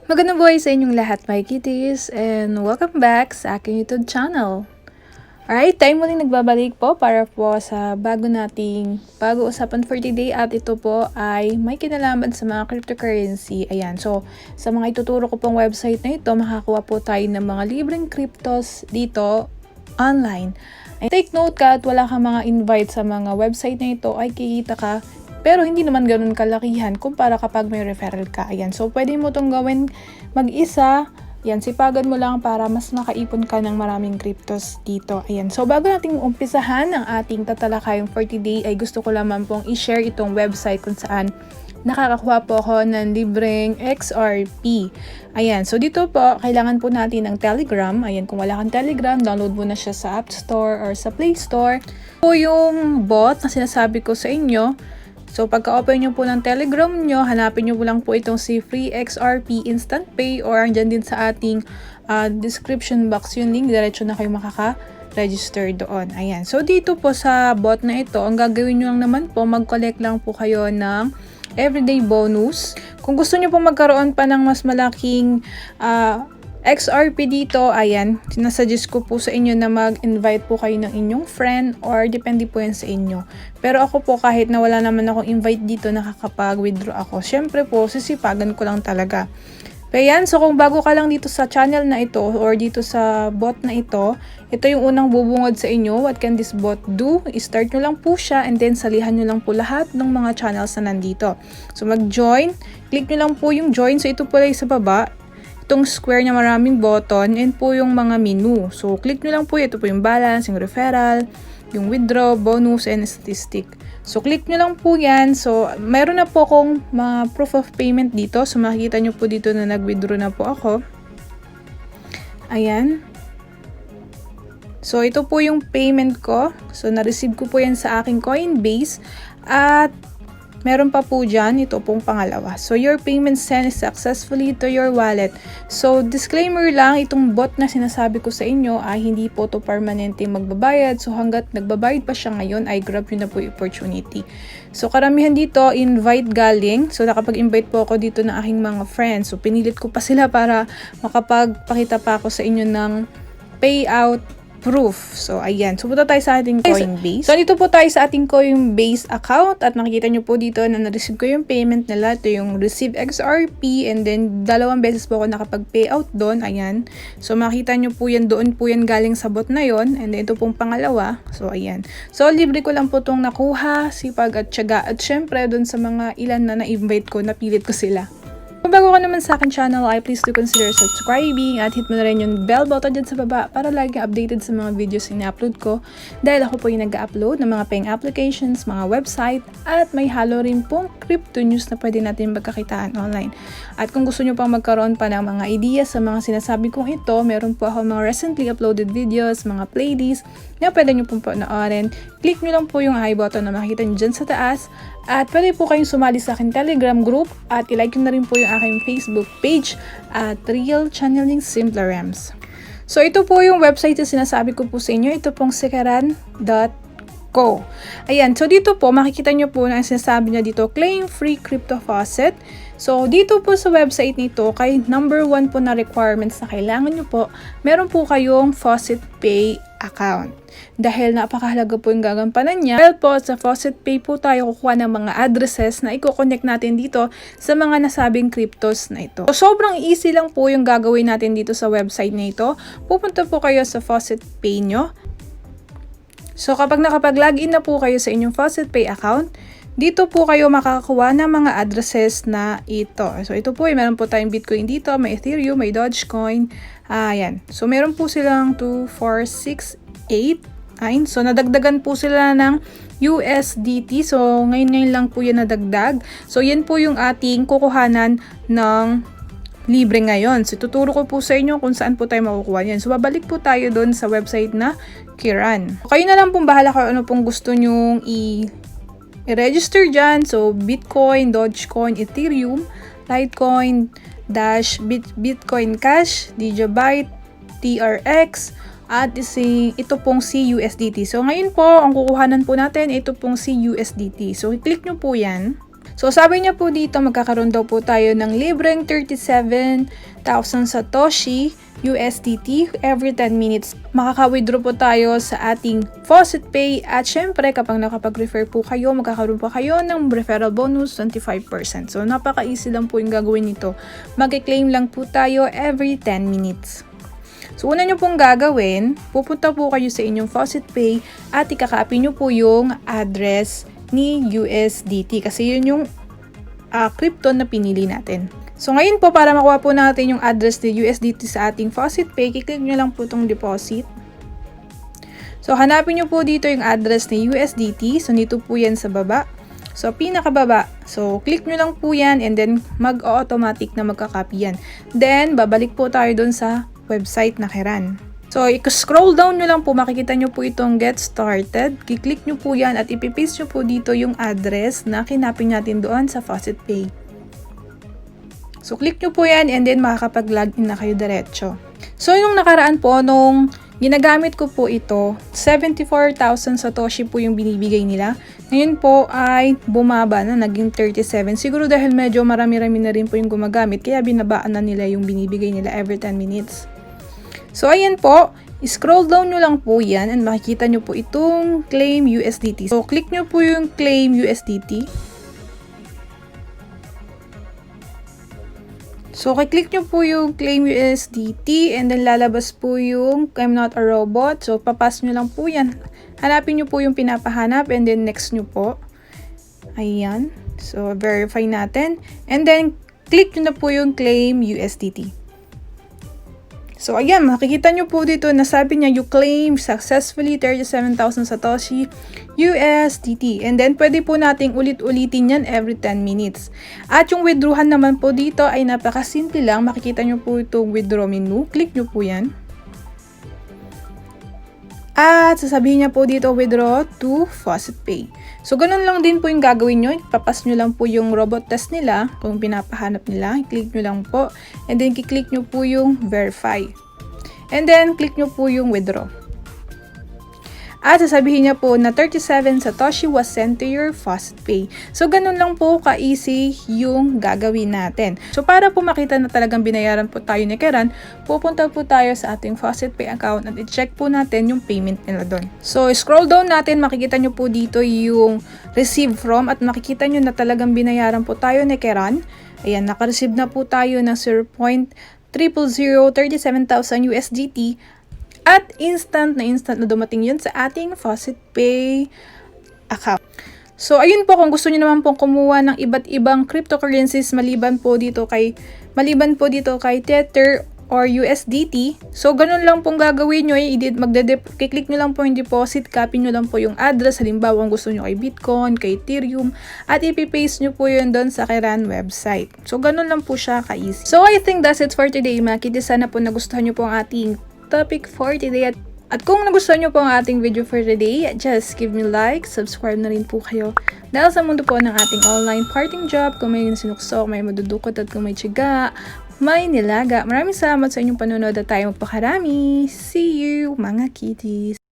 Magandang buhay sa inyong lahat, my kitties, and welcome back sa aking YouTube channel. Alright, tayo muling nagbabalik po para po sa bago usapan for today, at ito po ay may kinalaman sa mga cryptocurrency. Ayan, so sa mga ituturo ko pong website na ito, makakuha po tayo ng mga libreng cryptos dito online. And take note ka at wala kang mga invite sa mga website na ito, ay kikita ka. Pero hindi naman ganun kalakihan kumpara kapag may referral ka. Ayan. So, pwede mo itong gawin mag-isa. Ayan, sipagan mo lang para mas makaipon ka ng maraming cryptos dito. Ayan. So, bago nating umpisahan ang ating tatalakayang for today, ay gusto ko lamang pong i-share itong website kung saan nakakakuha po ako ng libreng XRP. Ayan. So, dito po, kailangan po natin ng Telegram. Ayan, kung wala kang Telegram, download mo na siya sa App Store or sa Play Store. Po yung bot na sinasabi ko sa inyo. So, pagka-open nyo po ng Telegram nyo, hanapin nyo po lang po itong si Free XRP Instant Pay, or andyan din sa ating description box yung link. Diretso na kayo makaka-register doon. Ayan. So, dito po sa bot na ito, ang gagawin nyo lang naman po, mag-collect lang po kayo ng everyday bonus. Kung gusto nyo po magkaroon pa ng mas malaking XRP dito, ayan, sinasuggest ko po sa inyo na mag-invite po kayo ng inyong friend, or depende po yan sa inyo. Pero ako po, kahit na wala naman akong invite dito, nakakapag-withdraw ako. Syempre po, sisipagan ko lang talaga. Kaya yan, so kung bago ka lang dito sa channel na ito, or dito sa bot na ito yung unang bubungod sa inyo. What can this bot do? I-start nyo lang po siya, and then salihan nyo lang po lahat ng mga channels na nandito. So mag-join, click nyo lang po yung join. So ito po lang sa baba, itong square na maraming button, and po yung mga menu. So, click nyo lang po. Ito po yung balance, yung referral, yung withdraw, bonus, and statistic. So, click nyo lang po yan. So, mayroon na po akong mga proof of payment dito. So, makikita nyo po dito na nag-withdraw na po ako. Ayan. So, ito po yung payment ko. So, na-receive ko po yan sa aking Coinbase. At meron pa po dyan, ito pong pangalawa. So, your payment sent successfully to your wallet. So, disclaimer lang, itong bot na sinasabi ko sa inyo ay hindi po to permanente magbabayad. So, hanggat nagbabayad pa siya ngayon, ay grab nyo na po yung opportunity. So, karamihan dito, invite galing. So, nakapag-invite po ako dito ng aking mga friends. So, pinilit ko pa sila para makapagpakita pa ako sa inyo ng payout proof. So, ayan. So, punta tayo sa ating Coinbase. So, dito po tayo sa ating Coinbase account, at makikita nyo po dito na na-receive ko yung payment nila. Ito yung receive XRP, and then 2 beses po ako nakapag-payout doon. Ayan. So, makikita nyo po yan, doon po yan galing sa bot na yon. And then, ito pong pangalawa. So, ayan. So, libre ko lang po itong nakuha, sipag at tiyaga. At syempre, doon sa mga ilan na na-invite ko, napilit ko sila. Kung bago ka naman sa akin channel, ay please do consider subscribing at hit mo na rin yung bell button dyan sa baba para lagi updated sa mga videos na upload ko, dahil ako po yung nag-upload ng mga paying applications, mga website, at may halo rin pong crypto news na pwede natin magkakitaan online. At kung gusto nyo pang magkaroon pa ng mga ideas sa mga sinasabi kong ito, meron po ako mga recently uploaded videos, mga playlists na pwede nyo pong panoorin. Click nyo lang po yung I button na makikita nyo dyan sa taas. At pwede po kayong sumali sa aking Telegram group, at ilike nyo na rin po yung aking Facebook page at Real Channeling Simplerams. So, ito po yung website na sinasabi ko po sa inyo. Ito pong sekaran.co. Ayan. So, dito po, makikita nyo po na sinasabi niya dito, claim free crypto faucet. So, dito po sa website nito, kay number 1 po na requirements na kailangan nyo po, meron po kayong Faucet Pay account. Dahil napakahalaga po yung gagampanan niya. Dahil po sa Faucet Pay po tayo kukuha ng mga addresses na i-connect natin dito sa mga nasabing cryptos na ito. So, sobrang easy lang po yung gagawin natin dito sa website na ito. Pupunta po kayo sa Faucet Pay nyo. So, kapag nakapag-login na po kayo sa inyong Faucet Pay account, dito po kayo makakakuha ng mga addresses na ito. So, ito po, meron po tayong Bitcoin dito, may Ethereum, may Dogecoin. Ayan. So, meron po silang 2, 4, 6, 8. So, nadagdagan po sila ng USDT. So, ngayon lang po yan nadagdag. So, yan po yung ating kukuhanan ng libre ngayon. So, tuturo ko po sa inyo kung saan po tayo makukuha yan. So, babalik po tayo doon sa website na Kiran. Kayo na lang pong bahala kung ano pong gusto nyong i-register dyan. So, Bitcoin, Dogecoin, Ethereum, Litecoin, Dash, Bitcoin Cash, Digibyte, TRX, at ito pong CUSDT. So, ngayon po, ang kukuhanan po natin, ito pong CUSDT. So, i-click nyo po yan. So sabi niya po dito, magkakaroon daw po tayo ng libreng 37,000 Satoshi USDT every 10 minutes. Makaka-withdraw po tayo sa ating Faucet Pay at syempre kapag nakapag-refer po kayo, magkakaroon po kayo ng referral bonus 25%. So napaka-easy lang po yung gagawin nito. Mag-claim lang po tayo every 10 minutes. So una nyo pong gagawin, pupunta po kayo sa inyong Faucet Pay at ikakopy nyo po yung address ni USDT kasi yun yung crypto na pinili natin. So ngayon po para makuha po natin yung address ni USDT sa ating Faucet Pay, kiklik nyo lang po itong deposit. So hanapin nyo po dito yung address ni USDT. So dito po yan sa baba. So pinakababa. So click nyo lang po yan and then mag-automatic na magkakopy yan. Then babalik po tayo dun sa website na Keran. So, i-scroll down nyo lang po, makikita nyo po itong get started. Kiklik nyo po yan at ipipaste nyo po dito yung address na kinapin natin doon sa Faucet Pay. So, click nyo po yan and then makakapag-login na kayo diretso. So, yung nakaraan po, nung ginagamit ko po ito, 74,000 Satoshi po yung binibigay nila. Ngayon po ay bumaba na, naging 37. Siguro dahil medyo marami-rami na rin po yung gumagamit, kaya binabaan na nila yung binibigay nila every 10 minutes. So, ayan po, scroll down nyo lang po yan and makikita nyo po itong Claim USDT. So, click nyo po yung Claim USDT. So, click nyo po yung Claim USDT and then lalabas po yung I'm not a robot. So, papas nyo lang po yan. Hanapin nyo po yung pinapahanap and then next nyo po. Ayan. So, verify natin. And then, click nyo na po yung Claim USDT. So, ayan, makikita nyo po dito na sabi niya, you claim successfully 37,000 Satoshi USDT. And then, pwede po nating ulit-ulitin yan every 10 minutes. At yung withdrawhan naman po dito ay napakasimple lang. Makikita nyo po itong withdraw menu. Click nyo po yan. At sasabihin niya po dito, withdraw to Faucet Pay. So, ganun lang din po yung gagawin nyo. Papas nyo lang po yung robot test nila, kung pinapahanap nila. I-click nyo lang po. And then, kiklik nyo po yung verify. And then, click nyo po yung withdraw. At sasabihin niya po na 37 Satoshi was sent to your Faucet Pay. So, ganun lang po ka-easy yung gagawin natin. So, para po makita na talagang binayaran po tayo ni Keran, pupunta po tayo sa ating Faucet Pay account at i-check po natin yung payment nila doon. So, scroll down natin, makikita nyo po dito yung receive from at makikita nyo na talagang binayaran po tayo ni Keran. Ayan, naka-receive na po tayo ng 0.00037,000 USDT. At instant na dumating yun sa ating Faucet Pay account. So, ayun po, kung gusto niyo naman pong kumuha ng iba't ibang cryptocurrencies maliban po dito kay Tether or USDT. So, ganun lang pong gagawin nyo. Kiklik nyo lang po yung deposit, copy nyo lang po yung address. Halimbawa, kung gusto nyo kay Bitcoin, kay Ethereum, at ipipaste nyo po yun doon sa Keran website. So, ganun lang po siya ka-easy. So, I think that's it for today, mga kids. Sana po nagustuhan nyo po ang ating topic for today. At kung nagustuhan nyo po ang ating video for today, just give me like, subscribe na rin po kayo. Dahil sa mundo po ng ating online parting job, kung may sinuksok, may madudukot at kung may tiyaga, may nilaga. Maraming salamat sa inyong panonood at tayo magpakarami. See you, mga kitties!